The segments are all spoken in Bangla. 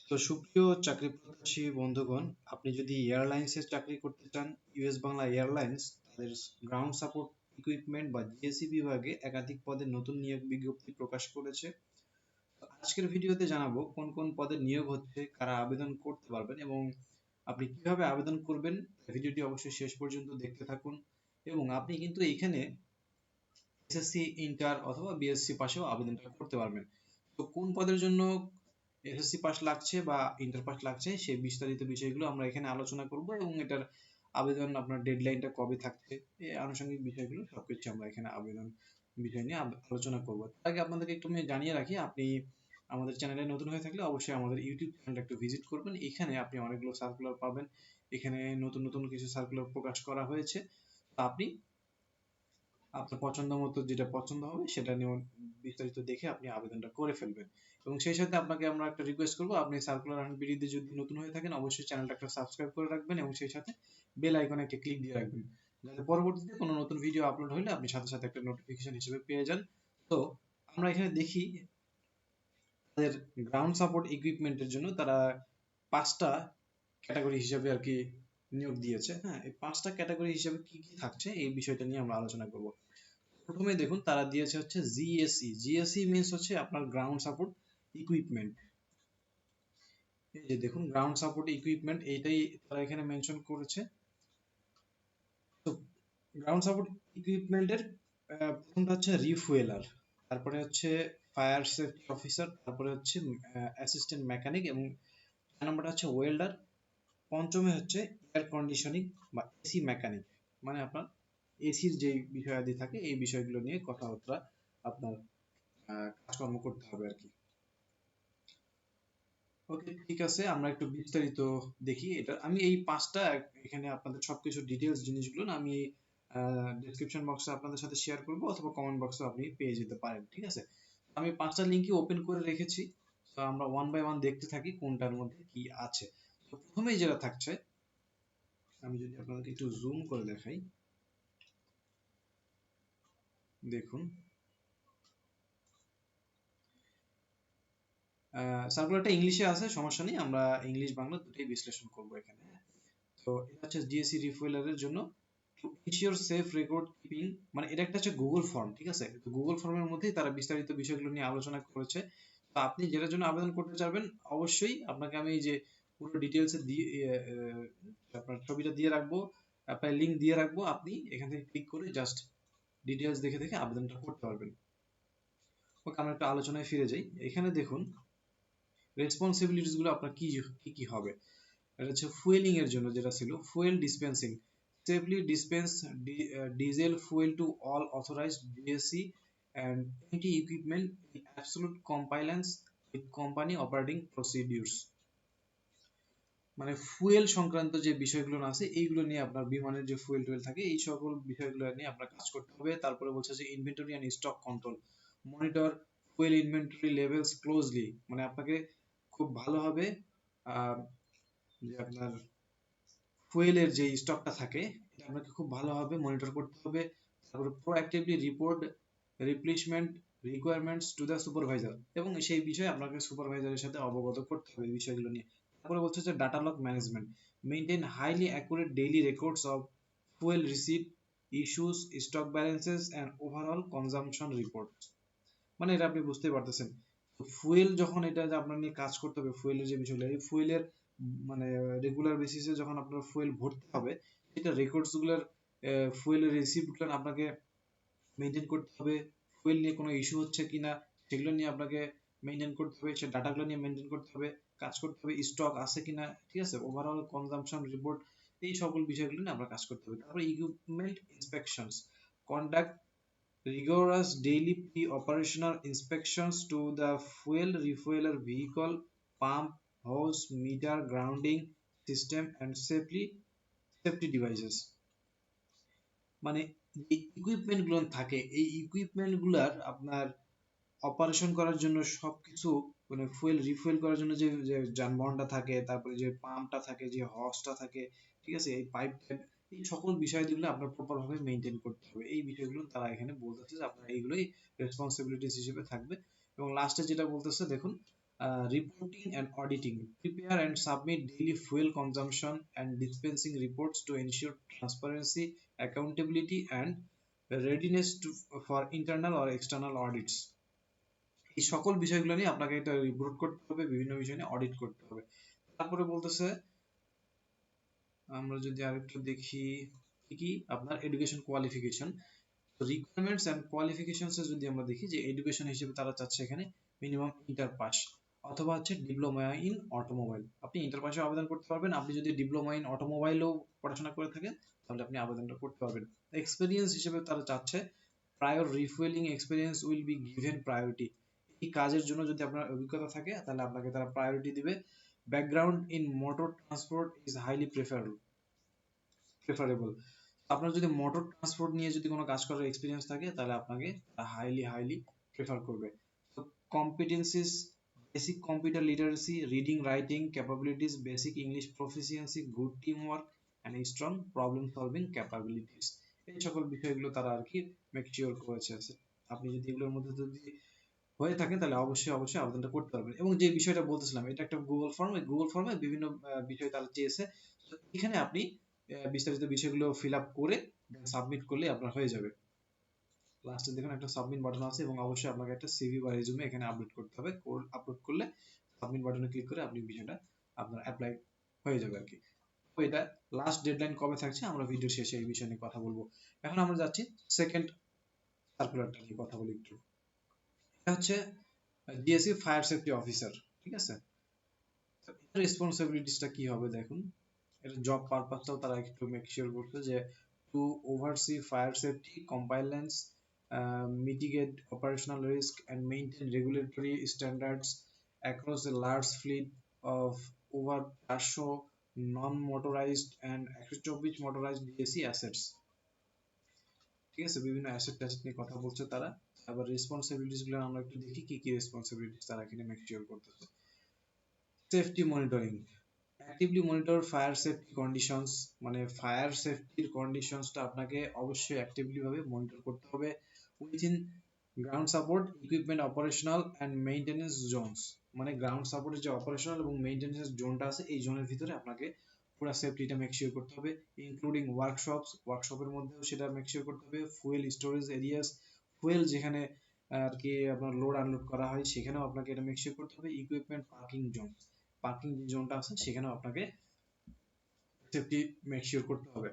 তো সুপ্রিয় চাকরি প্রত্যাশী বন্ধুগণ, আপনি যদি এয়ারলাইন্সে চাকরি করতে চান, ইউএস বাংলা এয়ারলাইন্স তাদের গ্রাউন্ড সাপোর্ট ইকুইপমেন্ট বা জিএসি বিভাগে একাধিক পদে নতুন নিয়োগ বিজ্ঞপ্তি প্রকাশ করেছে। তো আজকের ভিডিওতে জানাবো কোন কোন পদে নিয়োগ হচ্ছে, কারা আবেদন করতে পারবেন এবং আপনি কিভাবে আবেদন করবেন। ভিডিওটি অবশ্যই শেষ পর্যন্ত দেখতে থাকুন এবং আপনি কিন্তু এখানে এসএসসি, ইন্টার অথবা বিএসসি পাশেও আবেদনটা করতে পারবেন। তো কোন পদের জন্য এসএসসি পাস লাগছে বা ইন্টার পাস লাগছে সেই বিস্তারিত বিষয়গুলো আমরা এখানে আলোচনা করব এবং এটার আবেদন আপনার ডেডলাইনটা কবে থাকছে, এই আনুষঙ্গিক বিষয়গুলো সবকিছু আমরা এখানে আবেদন বিষয় নিয়ে আলোচনা করব। তার আগে আপনাদেরকে একটু আমি জানিয়ে রাখি, আপনি আমাদের চ্যানেলে নতুন হয়ে থাকলে অবশ্যই আমাদের ইউটিউব চ্যানেলটা একটু ভিজিট করবেন। এখানে আপনি অনেকগুলো সার্কুলার পাবেন, এখানে নতুন নতুন কিছু সার্কুলার প্রকাশ করা হয়েছে। তো আপনি আপনার পছন্দ মতো যেটা পছন্দ হবে সেটা নিয়ে বিস্তারিত দেখে আপনি আবেদনটা করে ফেলবেন। এবং সেই সাথে আপনাকে আমরা একটা রিকোয়েস্ট করবো, আপনি সার্কুলার অ্যান্ড বিডিতে যদি নতুন হয়ে থাকেন অবশ্যই চ্যানেলটা একটা সাবস্ক্রাইব করে রাখবেন এবং সেই সাথে বেল আইকনে একটা ক্লিক দিয়ে রাখবেন, যাতে পরবর্তীতে কোনো নতুন ভিডিও আপলোড হলে আপনি সাথে সাথে একটা নোটিফিকেশন হিসেবে পেয়ে যান। তো আমরা এখানে দেখি তাদের গ্রাউন্ড সাপোর্ট ইকুইপমেন্টের জন্য তারা 5টা ক্যাটাগরি হিসেবে আর কি নিয়োগ দিয়েছে। হ্যাঁ, এই 5টা ক্যাটাগরি হিসেবে কি কি থাকছে এই বিষয়টা নিয়ে আমরা আলোচনা করব। প্রথমে দেখুন তারা দিয়েছে হচ্ছে জিএসই। জিএসই মিন্স হচ্ছে আপনার গ্রাউন্ড সাপোর্ট ইকুইপমেন্ট। এই যে দেখুন গ্রাউন্ড সাপোর্ট ইকুইপমেন্ট, এইটাই তারা এখানে মেনশন করেছে। তো গ্রাউন্ড সাপোর্ট ইকুইপমেন্টের প্রথমটা হচ্ছে রিফুয়েলার, তারপরে হচ্ছে ফায়ার সেফটি অফিসার, তারপরে হচ্ছে অ্যাসিস্ট্যান্ট মেকানিক এবং 4 নম্বরটা হচ্ছে ওয়েল্ডার, পঞ্চমে হচ্ছে এয়ার কন্ডিশনিং বা এসি মেকানিক। মানে আপনার এসির যে বিষয়াদি থাকে এই বিষয়গুলো নিয়ে কথাবার্তা আপনার কাজকর্ম করতে হবে আর কি। ওকে, ঠিক আছে, আমরা একটু বিস্তারিত দেখি। এটা আমি এই 5টা এখানে আপনাদের সবকিছু ডিটেইলস জিনিসগুলো না আমি ডেসক্রিপশন বক্সে আপনাদের সাথে শেয়ার করব অথবা কমেন্ট বক্সে আপনি পেয়ে যেতে পারেন, ঠিক আছে। আমি 5টা লিংকই ওপেন করে রেখেছি। তো আমরা ওয়ান বাই ওয়ান দেখতে থাকি কোনটার মধ্যে কি আছে। তো প্রথমেই যেটা থাকছে, আমি যদি আপনাদেরকে একটু জুম করে দেখাই, দেখুন সার্কুলারটা ইংলিশে আছে, সমস্যা নেই, আমরা ইংলিশ বাংলা দুটোই বিশ্লেষণ করব এখানে। তো এটা হচ্ছে জিএসসি রিফুয়েলারের জন্য to ensure safe record keeping, মানে এটা একটা হচ্ছে গুগল ফর্ম, ঠিক আছে। তো গুগল ফর্মের মধ্যেই তারা বিস্তারিত বিষয়গুলো নিয়ে আলোচনা করেছে। তো আপনি যেটার জন্য আবেদন করতে চাইবেন অবশ্যই আপনাকে আমি এই যে পুরো ডিটেলসে দিয়ে আপনার ছবিটা দিয়ে রাখবো, আপনার লিংক দিয়ে রাখবো, আপনি এখান থেকে ক্লিক করে জাস্ট ডিটেলস দেখে দেখে আবেদনটা করতে পারবেন। ওকে, আমরা একটা আলোচনায় ফিরে যাই। এখানে দেখুন রেসপন্সিবিলিটিস গুলো আপনার কি কি কি হবে। এটা হচ্ছে ফুয়েলিং এর জন্য যেটা ছিল fuel dispensing, safely dispense diesel fuel to all authorized DSC and any equipment in absolute compliance with company operating procedures। মানে ফুয়েল সংক্রান্ত যে বিষয়গুলো আছে এইগুলো নিয়ে আপনার বিমানের যে ফুয়েল টুয়েল থাকে এই সকল বিষয়গুলো নিয়ে আপনার কাজ করতে হবে। তারপরে বলছে যে inventory and stock control, monitor fuel inventory levels closely, মানে আপনাকে খুব ভালোভাবে যে আপনার ফুয়েলের যে স্টকটা থাকে এটা আপনাকে খুব ভালোভাবে মনিটর করতে হবে। তারপরে proactively report replacement requirements to the supervisor, এবং সেই বিষয়ে আপনাকে সুপারভাইজারের সাথে অবগত করতে হবে এই বিষয়গুলো নিয়ে। তারপরে বলছে যে data log management, maintain highly accurate daily records of fuel receipt issues, stock balances and overall consumption reports. মানে এটা আপনি বুঝতেই পারতেছেন, ফুয়েল যখন এটা যে আপনার নিয়ে কাজ করতে হবে, ফুয়েলের যে বিষয়গুলো এই ফুয়েলের মানে রেগুলার বেসিসে যখন আপনার ফুয়েল ভরতে হবে এটা রেকর্ডস গুলোর ফুয়েলের রিসিপ্ট গুলো আপনাকে মেনটেন করতে হবে। ফুয়েল নিয়ে কোনো ইস্যু হচ্ছে কিনা সেগুলো নিয়ে আপনাকে মেনটেন করতে হবে, সে ডাটাগুলো নিয়ে মেনটেন করতে হবে, কাজ করতে হবে, স্টক আছে কিনা, ঠিক আছে, ওভারঅল কনজাম্পশন রিপোর্ট, এই সকল বিষয়গুলো নিয়ে আমরা কাজ করতে হবে। তারপরে equipment inspections, conduct rigorous daily pre-operational inspections to the fuel refueler vehicle, pump, hose, meter, grounding system and safety devices। মানে যে ইকুইপমেন্ট গুলো থাকে এই ইকুইপমেন্ট গুলার আপনার অপারেশন করার জন্য সবকিছু, মানে ফুয়েল রিফুয়েল করার জন্য যে যে যানবাহনটা থাকে, তারপরে যে পাম্পটা থাকে, যে হসটা থাকে, ঠিক আছে, এই পাইপ, এই সকল বিষয়গুলো আপনার প্রপার ভাবে মেনটেন করতে হবে। এই বিষয়গুলো তারা এখানে বলতেছে যে আপনার এইগুলোই রেসপন্সিবিলিটিস হিসেবে থাকবে। এবং লাস্টে যেটা বলতেছে দেখুন, Reporting and auditing. Prepare and submit daily fuel consumption and dispensing reports to ensure transparency, accountability, and readiness for internal or external audits. এই সকল বিষয়গুলো নিয়ে আপনাকে এটা রিপোর্ট করতে হবে, বিভিন্ন বিষয় নিয়ে অডিট করতে হবে। তারপরে বলতেছে, আমরা যদি আরেকটু দেখি কি কি আপনার education qualification, requirements and qualifications যদি আমরা দেখি যে এডুকেশন হিসেবে তারা চাচ্ছে এখানে মিনিমাম ইন্টার পাস অথবা হচ্ছে ডিপ্লোমা ইন অটোমোবাইল। আপনি ইন্টার পাসে আবেদন করতে পারবেন, আপনি যদি ডিপ্লোমা ইন অটোমোবাইলও পড়াশোনা করে থাকেন তাহলে আপনি আবেদনটা করতে পারবেন। এক্সপিরিয়েন্স হিসেবে তারা চাচ্ছে prior refuelling experience will be given priority. এই কাজের জন্য যদি আপনার অভিজ্ঞতা থাকে তাহলে আপনাকে তারা প্রায়োরিটি দিবে। Background in motor transport is highly preferable. আপনার যদি মোটর ট্রান্সপোর্ট নিয়ে যদি কোনো কাজ করার এক্সপিরিয়েন্স থাকে তাহলে আপনাকে হাইলি প্রেফার করবে। তো competencies, basic computer literacy, reading writing capabilities, basic English proficiency, good team work and strong problem solving capabilities, এই সকল বিষয়গুলো তারা আর কি মেক শিওর করেছে। আপনি যদি এগুলোর মধ্যে যদি হয়ে থাকে তাহলে অবশ্যই আবেদনটা করতে পারবেন। এবং যে বিষয়টা বলতেছিলাম এটা একটা গুগল ফর্ম, এই গুগল ফর্মে বিভিন্ন বিষয় তারা চেয়েছে। এখানে আপনি বিস্তারিত বিষয়গুলো ফিল আপ করে সাবমিট করলে আপনার হয়ে যাবে। লাস্টে দেখুন একটা সাবমিট বাটন আছে এবং অবশ্যই আপনাকে একটা সিভি বা রেজুমে এখানে আপলোড করতে হবে। আপলোড করলে সাবমিট বাটনে ক্লিক করে আপনি বিষয়টা আপনার অ্যাপ্লাই হয়ে যাবে আর কি। তো এটা লাস্ট ডেডলাইন কবে থাকছে আমরা ভিডিও শেষে এই বিষয় নিয়ে কথা বলবো। এখন আমরা যাচ্ছি সেকেন্ড সার্কুলারটা নিয়ে কথা বলি একটু। এটা হচ্ছে ডিএসসি ফায়ার সেফটি অফিসার, ঠিক আছে। রেসপন্সিবিলিটিসটা কি হবে দেখুন, এটা জব পারপাসটাও তারা একটু মেক শিওর করছে যে to oversee fire safety compliance, mitigate operational risk and maintain regulatory standards across a large fleet of over 400 non-motorized and 124 motorized DSC assets। ঠিক আছে, বিভিন্ন অ্যাসেট ট্যাসেট নিয়ে কথা বলছে তারা। আবার রেসপন্সিবিলিটিস গুলো আমরা একটু দেখি কি কি রেসপন্সিবিলিটিস তারা এখানে মেক শিওর করতেছে। Safety monitoring, actively monitor fire safety conditions, মানে ফায়ার সেফটির কন্ডিশনসটা আপনাকে অবশ্যই অ্যাক্টিভলি ভাবে মনিটর করতে হবে। Within ground support equipment operational and maintenance Jones, মানে গ্রাউন্ড সাপোর্টের যে অপারেশনাল এবং মেইনটেনেন্স জোনটা আছে এই জোনের ভিতরে আপনাকে পুরো সেফটিটা মেক শিওর করতে হবে। ইনক্লুডিং ওয়ার্কশপের মধ্যেও সেটা মেক শিওর করতে হবে। ফুয়েল স্টোরেজ এরিয়াস, ফুয়েল যেখানে আর কি আপনার লোড আনলোড করা হয় সেখানেও আপনাকে এটা মেক শিওর করতে হবে। ইকুইপমেন্ট পার্কিং জোনটা আছে সেখানেও আপনাকে সেফটি মেক শিওর করতে হবে।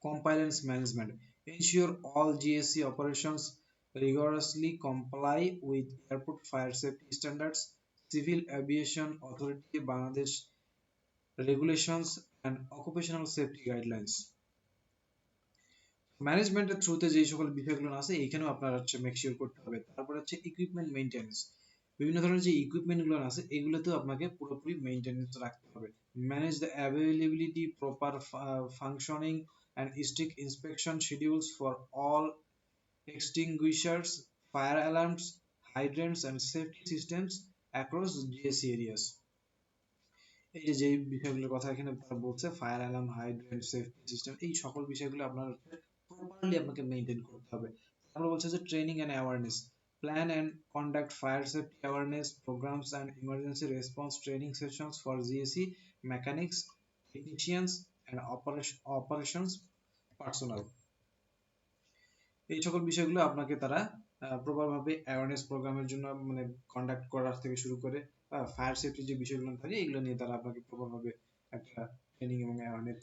Compliance management, ensure all GSC operations rigorously comply with airport fire safety standards, civil aviation authority Bangladesh regulations and occupational safety guidelines। ম্যানেজমেন্টের থ্রুতে যে সকল বিষয়গুলো আছে এইখানেও আপনার হচ্ছে মেক শিওর করতে হবে। তারপর হচ্ছে ইকুইপমেন্ট মেইনটেনেন্স, বিভিন্ন ধরনের যে ইকুইপমেন্ট গুলো আছে এগুলোতেও আপনাকে পুরোপুরি মেইনটেনেন্স রাখতে হবে। Manage the availability, proper functioning and strict inspection schedules for all extinguishers, fire alarms, hydrants and safety systems across GSC areas। এই যে বিষয়গুলোর কথা এখানে বলছে fire alarm, hydrant, safety system, এই সকল বিষয়গুলো আপনার প্রপারলি আপনাকে মেইনটেইন করতে হবে। তারপর বলছে যে training and awareness, plan and conduct fire safety awareness programs and emergency response training sessions for GSC mechanics, technicians and operations personnel. এই সকল বিষয়গুলো আপনাকে তারা প্রপার ভাবে অ্যাওয়ারনেস প্রোগ্রামের জন্য মানে কন্ডাক্ট করার থেকে শুরু করে ফায়ার সেফটি যে বিষয়গুলো থাকে এগুলো নিয়ে তারা আপনাকে প্রপার ভাবে একটা ট্রেনিং এবং অ্যাওয়ারনেস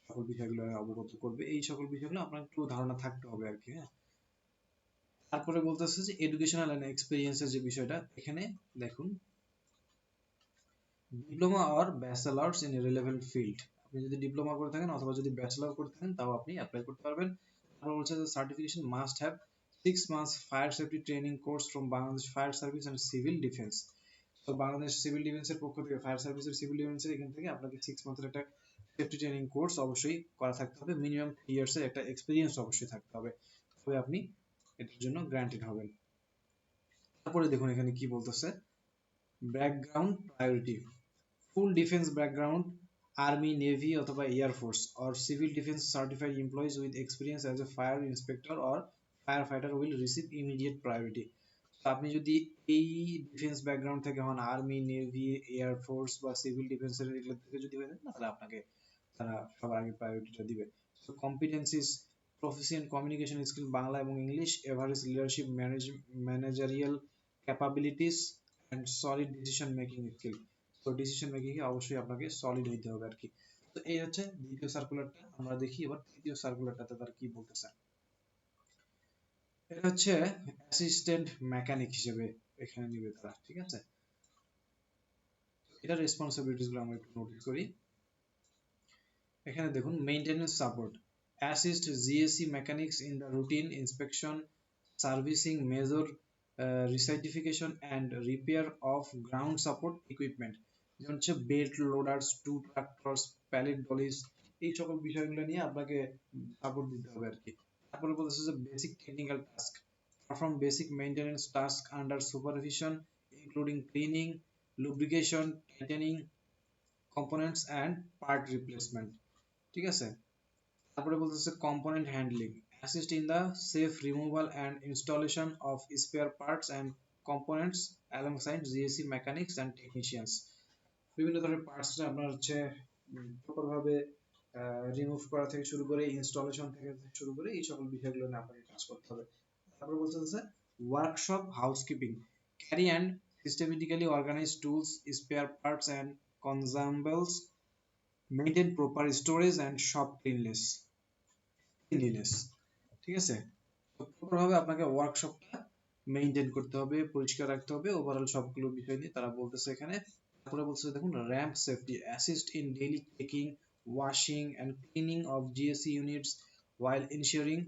সকল বিষয়গুলো অবগত করবে। এই সকল বিষয়গুলো আপনার একটু ধারণা থাকতে হবে আর কি। হ্যাঁ, তারপরে বলতেছে যে এডুকেশনাল এন্ড এক্সপেরিয়েন্সের যে বিষয়টা এখানে দেখুন, diploma or bachelor's in relevant field, আপনি যদি ডিপ্লোমা করে থাকেন অথবা যদি ব্যাচেলর করে থাকেন তাও আপনি অ্যাপ্লাই করতে পারবেন। তারপর বলছে যে certification must have 6 months fire safety training course from Bangladesh fire service and civil defence. তো বাংলাদেশ সিভিল ডিফেন্সের পক্ষ থেকে ফায়ার সার্ভিসের সিভিল ডিফেন্সের এখান থেকে আপনাকে 6 মান্থের একটা সেফটি ট্রেনিং কোর্স অবশ্যই করা থাকতে হবে। মিনিমাম 3 ইয়ার্সের একটা এক্সপেরিয়েন্স অবশ্যই থাকতে হবে, তবে আপনি এটার জন্য গ্রান্টেড হবেন। তারপরে দেখুন এখানে কি বলতেছে, ব্যাকগ্রাউন্ড প্রায়োরিটি, ফুল ডিফেন্স ব্যাকগ্রাউন্ড, আর্মি, নেভি অথবা air force or civil defense certified employees with experience as a fire inspector or firefighter will receive immediate priority। আপনি যদি এই ডিফেন্স ব্যাকগ্রাউন্ড থেকে হন, আর্মি, নেভি, এয়ার ফোর্স বা সিভিল ডিফেন্সের এগুলো থেকে যদি হয়ে থাকেন, তাহলে আপনাকে তারা সবার আগে প্রায়োরিটিটা দিবে। So competencies, proficient communication skill Bangla এবং English, average leadership, managerial capabilities and solid decision making skill. তো ডিসিশন মেকিং এ অবশ্যই আপনাকে সলিড হইতে হবে আর কি। তো এই হচ্ছে দ্বিতীয় সার্কুলারটা। আমরা দেখি এবার তৃতীয় সার্কুলারটাতে তার কি বলতেছে। এটা হচ্ছে অ্যাসিস্ট্যান্ট মেকানিক হিসেবে এখানে নিবে তারা, ঠিক আছে। এটা রেসপন্সিবিলিটিস গুলো আমরা একটু নোটিস করি। এখানে দেখুন, maintenance support, assist GSC mechanics in the routine inspection, servicing, major recertification and repair of ground support equipment, যেমন হচ্ছে belt loaders, tow tractors, pallet dollies, এই সকল বিষয়গুলো নিয়ে আপনাকে সাপোর্ট দিতে হবে আর কি। তারপরে বলতেছে যে basic technical task, perform basic maintenance task under supervision including cleaning, lubrication, tightening, components and part replacement, ঠিক আছে। তারপরে বলতেছে component handling, assist in the safe removal and installation of spare parts and components alongside GSC mechanics and technicians. বিভিন্ন ধরনের পার্টস আপনার হচ্ছে প্রপারভাবে রিমুভ করা থেকে শুরু করে ইনস্টলেশন থেকে শুরু করে এই সকল বিষয়গুলো নিয়ে আপনাকে কাজ করতে হবে। তারপরে বলতেছে workshop housekeeping, carry and systematically organize tools, spare parts and consumables, maintain proper storage and shop cleanliness, ঠিক আছে। তো প্রপার ভাবে আপনাকে ওয়ার্কশপটা মেইনটেইন করতে হবে, পরিষ্কার রাখতে হবে, ওভারঅল সবগুলো বিষয় নিয়ে তারা বলতেছে এখানে। তারপরে বলতেছে দেখুন, ramp safety, assist in daily checking, washing and cleaning of GSC units while ensuring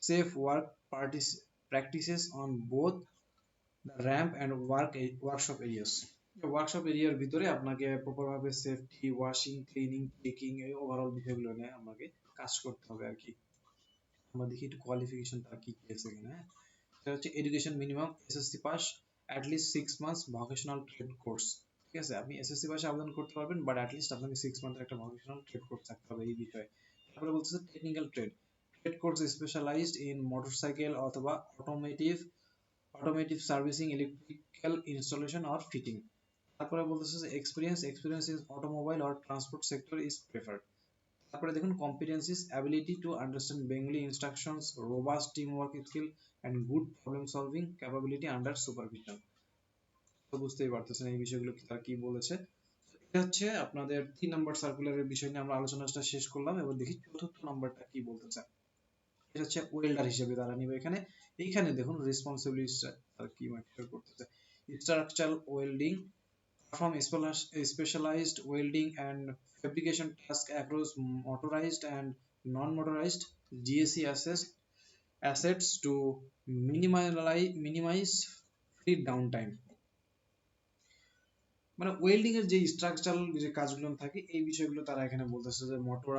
safe work practices on both the ramp and workshop areas. Workshop এরিয়ার ভিতরে আপনাকে প্রপার ভাবে সেফটি, ওয়াশিং, ক্লিনিং, চেকিং, এই ওভারঅল বিষয়গুলো নিয়ে আমাকে কাজ করতে হবে আর কি। আমরা দেখি একটু কোয়ালিফিকেশন তার কি কি আছে এখানে। এটা হচ্ছে education minimum SSC pass, at least 6 months vocational trade course, ঠিক আছে। আপনি এসএসসি পাশে আবেদন করতে পারবেন, বাট অ্যাট লিস্ট আপনাকে 6 মান্থের একটা ভোকেশনাল ট্রেড কোর্স থাকতে হবে এই বিষয়ে। তারপরে বলতেছে technical trade, trade course specialized in motorcycle অথবা automotive servicing, electrical installation or fitting. তারপরে বলতেছে যে experience in automobile or transport sector is preferred. তারপরে দেখুন competencies, ability to understand Bengali instructions, robust team work skill and good problem solving capability under supervision. তো বুঝতেই পারতেছেন এই বিষয়গুলো তারা কি বলেছে। এটা হচ্ছে আপনাদের 3 নাম্বার সার্কুলারের বিষয় নিয়ে আমরা আলোচনাটা শেষ করলাম। এবার দেখি চতুর্থ নাম্বারটা কি বলতেছে। এটা হচ্ছে ওয়েল্ডার হিসেবে তারা নিবে এখানে। এইখানে দেখুন রেসপন্সিবিলিটিস তারা কি মেনশন করতেছে। Structural welding, perform specialized welding and fabrication tasks across motorized and non-motorized GSE assets to minimize free downtime। মানে ওয়েল্ডিং এর যে স্ট্রাকচারাল যে কাজগুলো থাকে এই বিষয়গুলো তারা এখানে বলতেছে যে মোটর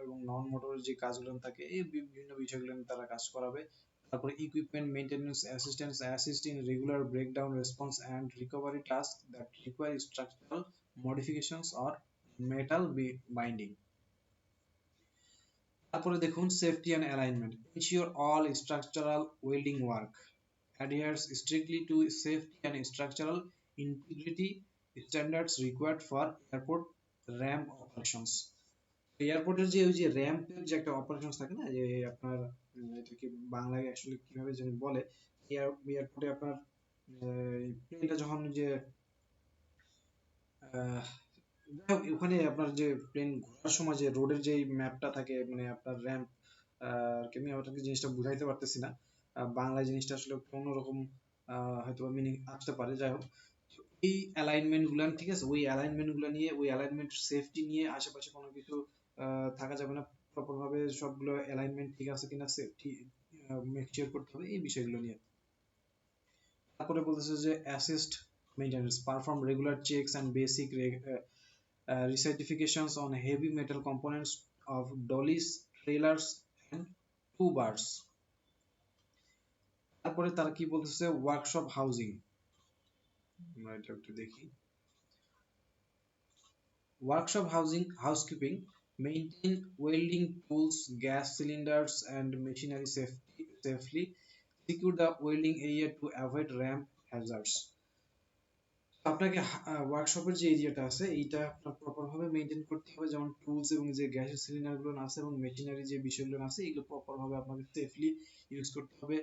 এবং নন মোটর যে কাজগুলো থাকে এই বিভিন্ন বিষয়গুলো নিয়ে তারা কাজ করাবে। তারপরে equipment maintenance assistance, assist in regular breakdown response and recovery task that require structural modifications or metal binding. তারপরে দেখুন safety and alignment, ensure all structural welding work adheres strictly to safety and structural integrity standards required for airport ramp operations। এয়ারপোর্টের যে ওই যে র্যাম্পের যে একটা অপারেশন থাকে না, যে আপনার এটাকে বাংলায় আসলে কিভাবে জানি বলে, এয়ারপোর্টে আপনার প্লেনটা যখন যে ওখানে আপনার যে প্লেন ঘোরার সময় যে রোডের যে ম্যাপটা থাকে, মানে আপনার র্যাম্প, আমি আপনাকে জিনিসটা বুঝাইতে পারতেছি না, বাংলা জিনিসটা আসলে অন্যরকম হয়তো মিনিং আসতে পারে। যাই হোক, এই অ্যালাইনমেন্ট গুলো, ঠিক আছে, ওই অ্যালাইনমেন্ট গুলো নিয়ে, ওই অ্যালাইনমেন্ট সেফটি নিয়ে আশেপাশে কোনো কিছু থাকা যাবে না, প্রপার ভাবে সবগুলো অ্যালাইনমেন্ট ঠিক আছে কিনা সেফটি মেক শিওর করতে হবে এই বিষয়গুলো নিয়ে। তারপরে বলতেছে যে assist maintenance, perform regular checks and basic recertifications on heavy metal components of dollies, trailers and two bars। তারপরে তারা কি বলতেছে ওয়ার্কশপ হাউজিং, আমরা এটা একটু দেখি। Workshop housekeeping, maintain welding tools, gas cylinders and machinery safely, secure the welding area to avoid ramp hazards. আপনাকে ওয়ার্কশপের যে এরিয়াটা আছে এইটা আপনার প্রপার ভাবে মেইনটেইন করতে হবে, যেমন টুলস এবং যে গ্যাসের সিলিন্ডার গুলো আছে এবং মেশিনারি যে বিষয়গুলো আছে এগুলো প্রপার ভাবে আপনাকে সেফলি ইউজ করতে হবে,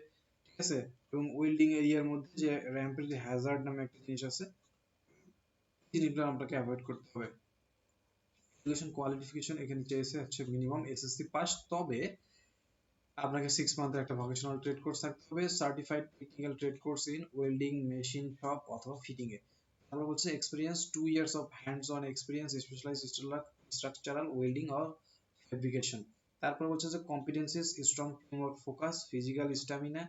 ঠিক আছে। এবং ওয়েল্ডিং এরিয়ার মধ্যে যে র্যাম্পের যে হ্যাজার্ড নামে একটা জিনিস আছে জিনিসগুলো আপনাকে অ্যাভয়েড করতে হবে। এডুকেশন কোয়ালিফিকেশন এখানে চেয়েছে হচ্ছে মিনিমাম এসএসসি পাস, তবে আপনাকে 6 মান্থের একটা ভোকেশনাল ট্রেড কোর্স থাকতে হবে, certified technical trade course in welding, machine shop অথবা ফিটিং এ। তারপর বলছে experience 2 years of hands on experience specialized structural welding or fabrication. তারপর বলছে যে competencies strong teamwork focus, physical stamina,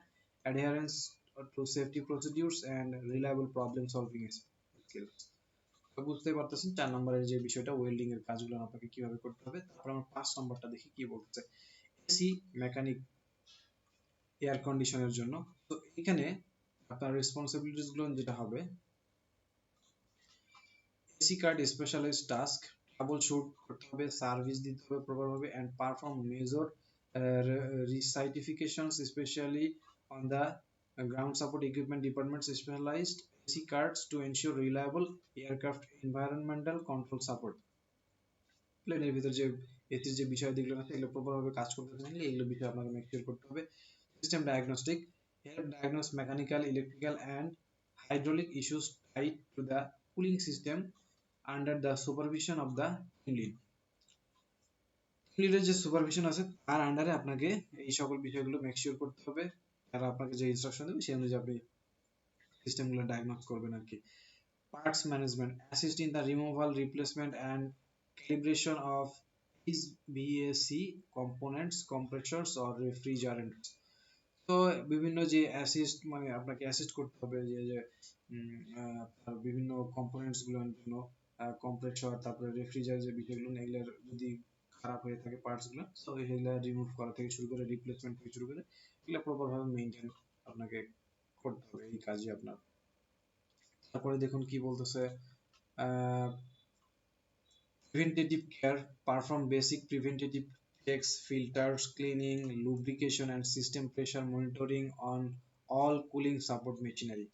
adherence to safety procedures and reliable problem solving skills. তো বুঝতেই পারতেছেন 4 নম্বরের যে বিষয়টা ওয়েল্ডিং এর কাজগুলো আপনাকে কিভাবে করতে হবে। তারপর আমরা 5 নম্বরটা দেখি কি বলতেছে। এসি মেকানিক এয়ার কন্ডিশনের জন্য। তো এখানে আপনার রেসপন্সিবিলিটিস গুলো যেটা হবে, AC card specialized task, troubleshoot করতে হবে, সার্ভিস দিতে হবে প্রপার ভাবে and perform major recertifications specially on the ground support equipment departments specialized AC cards to ensure reliable aircraft environmental control support. প্লেনের ভিতর যে এসির যে বিষয় দিকগুলো আছে এগুলো প্রপার ভাবে কাজ করতে থাকলে এগুলো বিষয় আপনাকে মেক শিওর করতে হবে। System diagnostic, help diagnose mechanical, electrical and hydraulic issues tied to the cooling system under the supervision of the team lead. team leader যে সুপারভিশন আছে তার আন্ডারে আপনাকে এই সকল বিষয়গুলো মেক শিওর করতে হবে, তারা আপনাকে যে ইনস্ট্রাকশন দেবে সেই অনুযায়ী আপনি সিস্টেমগুলো ডায়াগনোস করবেন আর কি। Parts management, assist in the removal, replacement and calibration of these VAC components, compressors or refrigerants. তো বিভিন্ন যে অ্যাসিস্ট মানে আপনাকে অ্যাসিস্ট করতে হবে যে যে বিভিন্ন কম্পোনেন্টস গুলোর জন্য, কম্প্রেসর তারপরে রেফ্রিজারেটর যে বিষয়গুলো এগুলোর যদি খারাপ হয়ে থাকে পার্টস গুলো, সো এগুলো রিমুভ করা থেকে শুরু করে রিপ্লেসমেন্ট থেকে শুরু করে এগুলো প্রপার ভাবে মেইনটেইন আপনাকে করতে হবে এই কাজই আপনার। তারপরে দেখুন কি বলতেছে, preventative care, perform basic preventative checks, filters, cleaning, lubrication and system pressure monitoring on all cooling support machinery.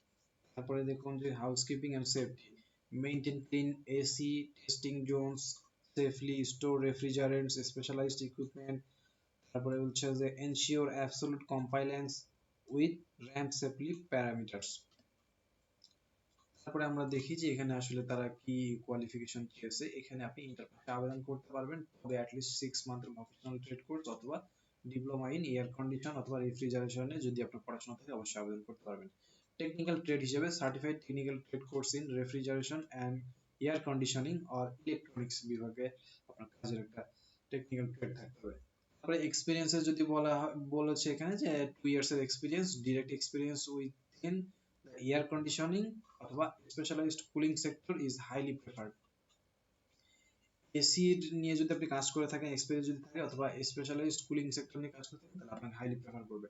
তারপরে দেখুন যে housekeeping and safety, maintain clean AC testing zones, safely store refrigerants, specialized equipment. তারপরে হচ্ছে যে ensure absolute compliance with ramp safety parameters. তারপরে আমরা দেখি যে এখানে আসলে তারা কি কোয়ালিফিকেশন চেয়েছে। এখানে আপনি ইন্টার পাসে আবেদন করতে পারবেন, তবে অ্যাটলিস্ট 6 মান্থের ভোকেশনাল ট্রেড কোর্স অথবা ডিপ্লোমা ইন এয়ার কন্ডিশন অথবা রেফ্রিজারেশনে যদি আপনার পড়াশোনা থাকে অবশ্যই আবেদন করতে পারবেন। টেকনিক্যাল ট্রেড হিসেবে certified technical trade course in refrigeration and air conditioning or electronics বিভাগে আপনার কাজের একটা টেকনিক্যাল ট্রেড থাকতে হবে। তারপরে এক্সপেরিয়েন্সের যদি বলেছে এখানে যে 2 ইয়ার্স এর experience, direct experience within air conditioning অথবা specialized cooling sector is highly preferred. AC নিয়ে যদি আপনি কাজ করে থাকেন, এক্সপেরিয়েন্স যদি থাকে অথবা স্পেশালাইজড কুলিং সেক্টর নিয়ে কাজ করে থাকেন তাহলে আপনাকে হাইলি প্রেফার করবে।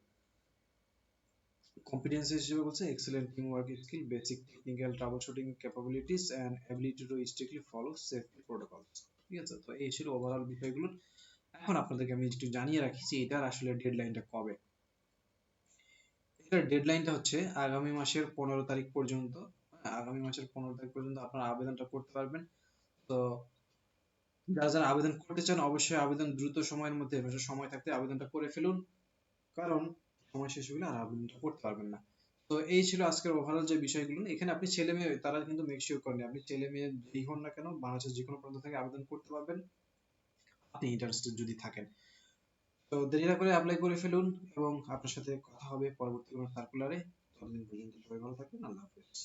কম্পিটেন্সি হিসেবে বলছে excellent team work skill, basic technical troubleshooting capabilities and ability to strictly follow safety protocols. ঠিক আছে, তো এই ছিল ওভারঅল বিষয়গুলো। এখন আপনাদেরকে আমি একটু জানিয়ে রাখি যে এটার আসলে ডেডলাইনটা কবে। এটার ডেডলাইনটা হচ্ছে আগামী মাসের 15 তারিখ পর্যন্ত। আগামী মাসের 15 তারিখ পর্যন্ত আপনারা আবেদনটা করতে পারবেন। তো যারা যারা আবেদন করতে চান অবশ্যই আবেদন দ্রুত সময়ের মধ্যে সময় থাকতে আবেদনটা করে ফেলুন, কারণ সময় শেষ হলে আর আবেদনটা করতে পারবেন না। তো এই ছিল আজকের ওভারঅল যে বিষয়গুলো। এখানে আপনি ছেলে মেয়ে তারা কিন্তু মেক শিওর করেন আপনি ছেলে মেয়ে যেই হন না কেন বাংলাদেশের যে কোনো প্রান্ত থেকে আবেদন করতে পারবেন আপনি ইন্টারেস্টেড যদি থাকেন। তো দেরি না করে অ্যাপ্লাই করে ফেলুন এবং আপনার সাথে কথা হবে পরবর্তী কোনো সার্কুলারে। ততদিন পর্যন্ত সবাই ভালো থাকবেন। আল্লাহ হাফেজ।